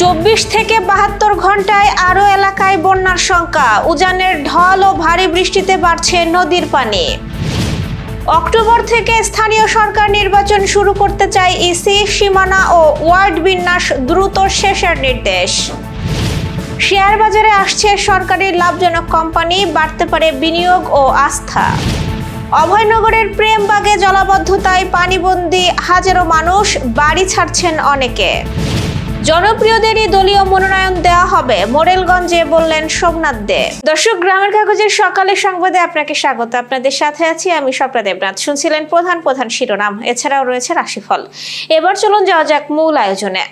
24 থেকে 72 ঘন্টায় আরও এলাকায় বন্যার শঙ্কা। উজানের ঢল ও ভারী বৃষ্টিতে বাড়ছে নদীর পানি। অক্টোবর থেকে স্থানীয় সরকার নির্বাচন শুরু করতে চায় ইসি। সীমানা ও ওয়ার্ড বিন্যাস দ্রুত শেষের নির্দেশ। শেয়ার বাজারে আসছে সরকারি লাভজনক কোম্পানি, বাড়তে পারে বিনিয়োগ ও আস্থা। অভয়নগরের প্রেমবাগে জলাবদ্ধতায় পানিবন্দী হাজারো মানুষ, বাড়ি ছাড়ছেন অনেকে। জনপ্রিয়দেরই দলীয় মনোনয়ন দেওয়া হবে, মোরেলগঞ্জে বললেন সোমনাথ দে। দর্শক, গ্রামের কাগজের সকালের সংবাদে আপনাকে স্বাগত। আপনাদের সাথে আছি আমি স্বপ্না দেবনাথ। শুনছিলেন প্রধান শিরোনাম, এছাড়াও রয়েছে রাশিফল। এবার চলুন যাওয়া যাক মূল আয়োজনে।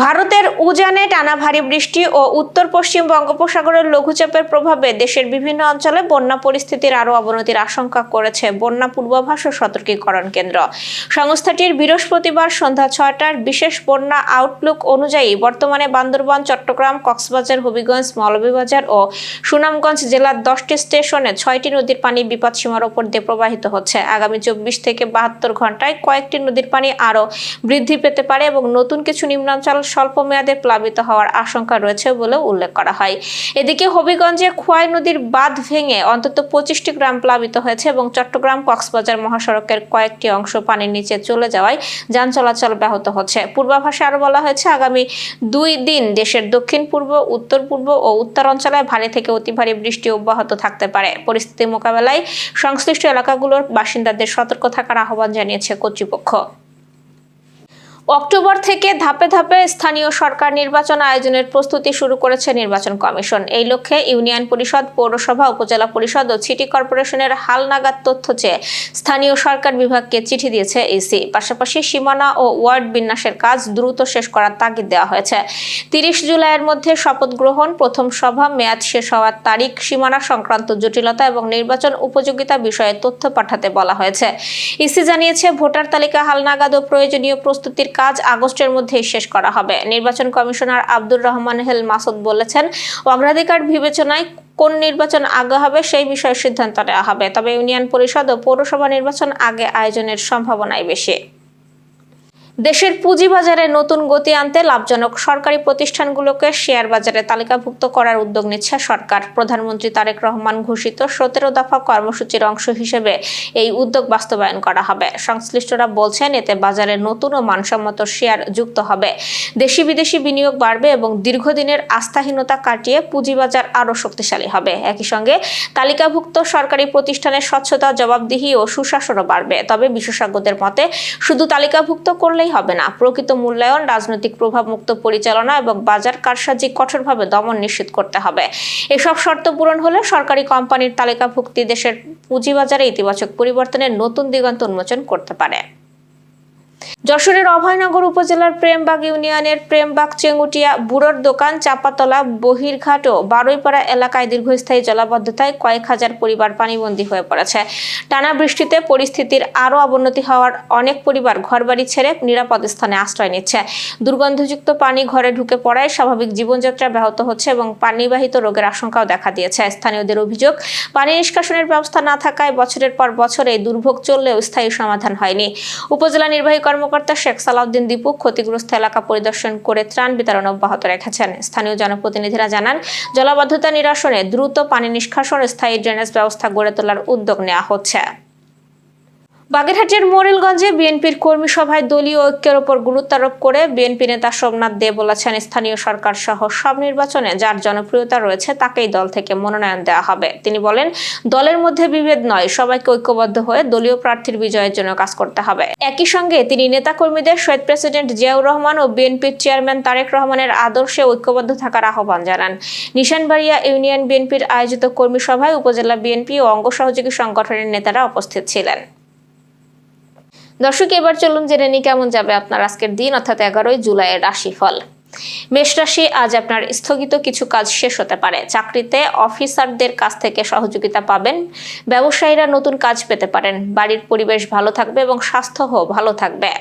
ভারতের উজানে টানা ভারী বৃষ্টি ও উত্তর পশ্চিম বঙ্গোপসাগরের লঘুচাপের প্রভাবে দেশের বিভিন্ন অঞ্চলে বন্যা পরিস্থিতির আরও অবনতির আশঙ্কা করেছে বন্যা পূর্বাভাস ও সতর্কীকরণ কেন্দ্র। সংস্থাটির বৃহস্পতিবার সন্ধ্যা 6টার বিশেষ বন্যা আউটলুক অনুযায়ী বর্তমানে বান্দরবান, চট্টগ্রাম, কক্সবাজার, হবিগঞ্জ, মৌলভীবাজার ও সুনামগঞ্জ জেলার 10টি স্টেশনে 6টি নদীর পানি বিপদসীমার ওপর দিয়ে প্রবাহিত হচ্ছে। আগামী 24 থেকে 72 ঘন্টায় কয়েকটি নদীর পানি আরও বৃদ্ধি পেতে পারে এবং নতুন কিছু নিম্নাঞ্চল স্বল্প মেয়াদে প্লাবিত হওয়ার আশঙ্কা রয়েছে বলে উল্লেখ করা হয়। এদিকে হবিগঞ্জে খোয়াই নদীর বাঁধ ভেঙে অন্তত 25টি গ্রাম প্লাবিত হয়েছে এবং চট্টগ্রাম কক্সবাজার মহাসড়কের কয়েকটি অংশ পানির নিচে চলে যাওয়ায় যান চলাচল ব্যাহত হচ্ছে। পূর্বাভাসে আরো বলা হয়েছে, আগামী 2 দিন দেশের দক্ষিণ পূর্ব, উত্তর পূর্ব ও উত্তর অঞ্চলে ভারী থেকে অতি ভারী বৃষ্টি অব্যাহত থাকতে পারে। পরিস্থিতি মোকাবেলায় সংশ্লিষ্ট এলাকাগুলোর বাসিন্দাদের সতর্ক থাকার আহ্বান জানিয়েছে কর্তৃপক্ষ। অক্টোবর থেকে ধাপে ধাপে স্থানীয় সরকার নির্বাচন আয়োজনের প্রস্তুতি শুরু করেছে নির্বাচন কমিশন। এই লক্ষ্যে ইউনিয়ন পরিষদ, পৌরসভা, উপজেলা পরিষদ ও সিটি কর্পোরেশনের হালনাগাদ তথ্য চেয়ে স্থানীয় সরকার বিভাগকে চিঠি দিয়েছে ইসি। পাশাপাশি সীমানা ও ওয়ার্ড বিন্যাসের কাজ দ্রুত শেষ করার তাগিদ দেওয়া হয়েছে। 30 জুলাইয়ের মধ্যে শপথ গ্রহণ, প্রথম সভা, মেয়াদ শেষ হওয়ার তারিখ, সীমানা সংক্রান্ত জটিলতা এবং নির্বাচন উপযোগিতা বিষয়ে তথ্য পাঠাতে বলা হয়েছে। ইসি জানিয়েছে, ভোটার তালিকা হালনাগাদ ও প্রয়োজনীয় প্রস্তুতির কাজ আগস্টের মধ্যেই শেষ করা হবে। নির্বাচন কমিশনার আব্দুর রহমান হেল মাসুদ বলেছেন, অগ্রাধিকার বিবেচনায় কোন নির্বাচন আগে হবে সেই বিষয়ে সিদ্ধান্ত নেওয়া হবে। তবে ইউনিয়ন পরিষদ ও পৌরসভা নির্বাচন আগে আয়োজনের সম্ভাবনাই বেশি। দেশের পুঁজিবাজারে নতুন গতি আনতে লাভজনক সরকারি প্রতিষ্ঠানগুলোকে শেয়ার বাজারে তালিকাভুক্ত করার উদ্যোগ নিচ্ছে সরকার। প্রধানমন্ত্রী তারেক রহমান ঘোষিত 17 দফা কর্মসূচির অংশ হিসেবে এই উদ্যোগ বাস্তবায়ন করা হবে। সংশ্লিষ্টরা বলছেন, এতে বাজারে নতুন ও মানসম্মত শেয়ার যুক্ত হবে, দেশি বিদেশি বিনিয়োগ বাড়বে এবং দীর্ঘদিনের আস্থাহীনতা কাটিয়ে পুঁজিবাজার আরও শক্তিশালী হবে। একই সঙ্গে তালিকাভুক্ত সরকারি প্রতিষ্ঠানের স্বচ্ছতা, জবাবদিহি ও সুশাসনও বাড়বে। তবে বিশেষজ্ঞদের মতে, শুধু তালিকাভুক্ত করলেই হবে না, প্রকৃত মূল্যায়ন, রাজনৈতিক প্রভাব মুক্ত পরিচালনা এবং বাজার কারসাজি কঠোরভাবে দমন নিশ্চিত করতে হবে। এসব শর্ত পূরণ হলে সরকারি কোম্পানির তালিকাভুক্তি দেশের পুঁজিবাজারে ইতিবাচক পরিবর্তনের নতুন দিগন্ত উন্মোচন করতে পারে। যশোরের অভয়নগর উপজেলার প্রেমবাগ ইউনিয়নের প্রেমবাগ, চেঙ্গুটিয়া, বুড়োর দোকান, চাপাতলা, বহিরঘাট ও বারুইপাড়া এলাকায় দীর্ঘস্থায়ী জলাবদ্ধতায় কয়েক হাজার পরিবার পানিবন্দী হয়ে পড়েছে। টানা বৃষ্টিতে পরিস্থিতির আরও অবনতি হওয়ার অনেক পরিবার ঘরবাড়ি ছেড়ে নিরাপদ স্থানে আশ্রয় নিচ্ছে। দুর্গন্ধযুক্ত পানি ঘরে ঢুকে পড়ায় স্বাভাবিক জীবনযাত্রা ব্যাহত হচ্ছে এবং পানিবাহিত রোগের আশঙ্কাও দেখা দিয়েছে। স্থানীয়দের অভিযোগ, পানি নিষ্কাশনের ব্যবস্থা না থাকায় বছরের পর বছর এই দুর্ভোগ চললেও স্থায়ী সমাধান হয়নি। উপজেলা নির্বাহী কর্মকর্তা শেখ সালাউদ্দিন দীপু ক্ষতিগ্রস্ত এলাকা পরিদর্শন করে ত্রাণ বিতরণ অব্যাহত রেখেছেন। স্থানীয় জনপ্রতিনিধিরা জানান, জলাবদ্ধতা নিরসনে দ্রুত পানি নিষ্কাশন, স্থায়ী ড্রেনেজ ব্যবস্থা গড়ে তোলার উদ্যোগ নেওয়া হচ্ছে। বাগেরহাটের মোরেলগঞ্জে বিএনপির কর্মী সভায় দলীয় ঐক্যের ওপর গুরুত্ব আরোপ করে বিএনপি নেতা সোমনাথ দে বলেছেন, স্থানীয় সরকার সহ সব নির্বাচনে যার জনপ্রিয়তা রয়েছে তাকেই দল থেকে মনোনয়ন দেওয়া হবে। তিনি বলেন, দলের মধ্যে বিভেদ নয়, সবাইকে ঐক্যবদ্ধ হয়ে দলীয় প্রার্থীর বিজয়ের জন্য কাজ করতে হবে। একই সঙ্গে তিনি নেতাকর্মীদের শহীদ প্রেসিডেন্ট জিয়াউর রহমান ও বিএনপির চেয়ারম্যান তারেক রহমানের আদর্শে ঐক্যবদ্ধ থাকার আহ্বান জানান। নিশানবাড়িয়া ইউনিয়ন বিএনপির আয়োজিত কর্মী সভায় উপজেলা বিএনপি ও অঙ্গ সহযোগী সংগঠনের নেতারা উপস্থিত ছিলেন। দর্শক, এবার চলুন জেনে নিই কেমন যাবে আপনার আজকের দিন, অর্থাৎ 11 জুলাইয়ের রাশিফল। মেষ রাশি, আজ আপনার স্থগিত কিছু কাজ শেষ হতে পারে। চাকরিতে অফিসারদের কাছ থেকে সহযোগিতা পাবেন। ব্যবসায়ীরা নতুন কাজ পেতে পারেন। বাড়ির পরিবেশ ভালো থাকবে এবং স্বাস্থ্যও ভালো থাকবে।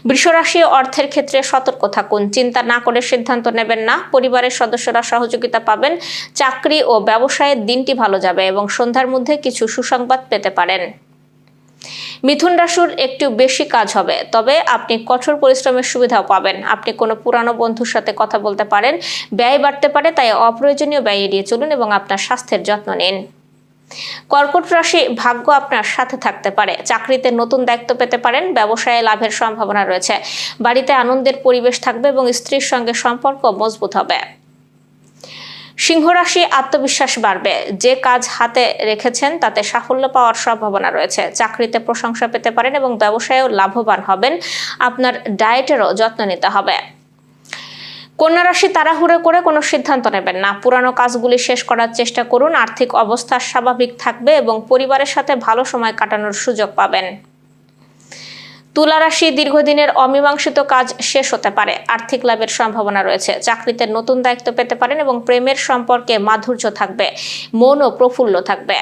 বৃষ রাশি, অর্থের ক্ষেত্রে সতর্ক থাকুন, চিন্তা না করে সিদ্ধান্ত নেবেন না। পরিবারের সদস্যরা সহযোগিতা পাবেন। চাকরি ও ব্যবসায়ের দিনটি ভালো যাবে এবং সন্ধ্যার মধ্যে কিছু সুসংবাদ পেতে পারেন। মিথুন রাশির একটু বেশি কাজ হবে, তবে আপনি কঠোর পরিশ্রমের সুবিধাও পাবেন। আপনি কোনো পুরানো বন্ধুর সাথে কথা বলতে পারেন, ব্যয় বাড়তে পারে, তাই অপ্রয়োজনীয় ব্যয় এড়িয়ে চলুন এবং আপনার স্বাস্থ্যের যত্ন নিন। কর্কট রাশি, ভাগ্য আপনার সাথে থাকতে পারে। চাকরিতে নতুন দায়িত্ব পেতে পারেন, ব্যবসায়ে লাভের সম্ভাবনা রয়েছে। বাড়িতে আনন্দের পরিবেশ থাকবে এবং স্ত্রীর সঙ্গে সম্পর্ক মজবুত হবে। সিংহ রাশি, আত্মবিশ্বাস বাড়বে। যে কাজ হাতে রেখেছেন তাতে সাফল্য পাওয়ার সম্ভাবনা রয়েছে। চাকরিতে প্রশংসা পেতে পারেন এবং ব্যবসায়েও লাভবান হবেন। আপনার ডায়েটেরও যত্ন নিতে হবে। কন্যা রাশি, তাড়াহুড়ো করে কোনো সিদ্ধান্ত নেবেন না। পুরানো কাজগুলি শেষ করার চেষ্টা করুন। আর্থিক অবস্থা স্বাভাবিক থাকবে এবং পরিবারের সাথে ভালো সময় কাটানোর সুযোগ পাবেন। তুলা রাশি, দীর্ঘদিনের অমীমাংসিত কাজ শেষ হতে পারে। আর্থিক লাভের সম্ভাবনা রয়েছে। চাকরিতে নতুন দায়িত্ব পেতে পারেন এবং প্রেমের সম্পর্কে মাধুর্য থাকবে। মনও প্রফুল্ল থাকবে।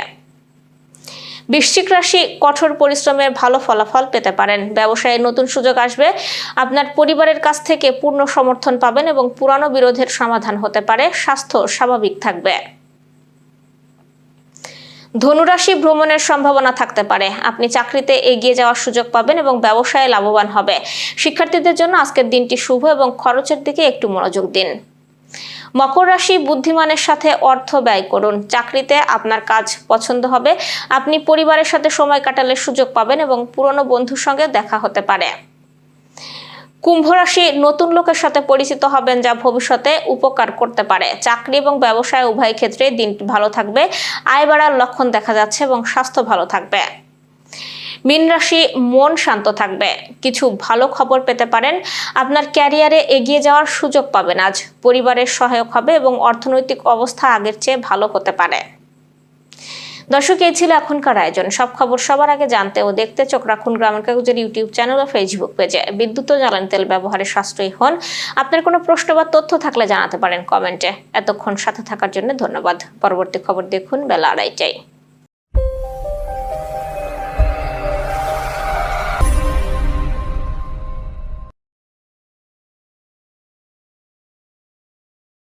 বৃশ্চিক রাশি, কঠোর পরিশ্রমের ভালো ফলাফল পেতে পারেন। ব্যবসায়ে নতুন সুযোগ আসবে। আপনার পরিবারের কাছ থেকে পূর্ণ সমর্থন পাবেন এবং পুরানো বিরোধের সমাধান হতে পারে। স্বাস্থ্য স্বাভাবিক থাকবে। ধনুরাশি, ভ্রমণের সম্ভাবনা থাকতে পারে। আপনি চাকরিতে এগিয়ে যাওয়ার সুযোগ পাবেন এবং ব্যবসায়ে লাভবান হবে। শিক্ষার্থীদের জন্য আজকের দিনটি শুভ এবং খরচের দিকে একটু মনোযোগ দিন। মকর রাশি, বুদ্ধিমানের সাথে অর্থ ব্যয় করুন। চাকরিতে আপনার কাজ পছন্দ হবে। আপনি পরিবারের সাথে সময় কাটালে সুযোগ পাবেন এবং পুরনো বন্ধুর সঙ্গে দেখা হতে পারে। কুম্ভ রাশি, নতুন লোকের সাথে পরিচিত হবেন যা ভবিষ্যতে উপকার করতে পারে। চাকরি এবং ব্যবসায় উভয় ক্ষেত্রে দিনটি ভালো থাকবে। আয় বাড়ার লক্ষণ দেখা যাচ্ছে এবং স্বাস্থ্য ভালো থাকবে। মীন রাশি, মন শান্ত থাকবে। কিছু ভালো খবর পেতে পারেন। আপনার ক্যারিয়ারে এগিয়ে যাওয়ার সুযোগ পাবেন আজ। পরিবারের সহায়ক হবে এবং অর্থনৈতিক অবস্থা আগের চেয়ে ভালো হতে পারে। দর্শক, এই ছিল এখনকার আয়োজন। সব খবর সবার আগে জানতে ও দেখতে চোখ রাখুন গ্রামের কাগজের ইউটিউব চ্যানেল ও ফেসবুক পেজে। বিদ্যুৎ ও জ্বালানি তেল ব্যবহারে সাশ্রয়ী হন। আপনার কোনো প্রশ্ন বা তথ্য থাকলে জানাতে পারেন কমেন্টে। এতক্ষণ সাথে থাকার জন্য ধন্যবাদ। পরবর্তী খবর দেখুন বেলা 2:30টায়।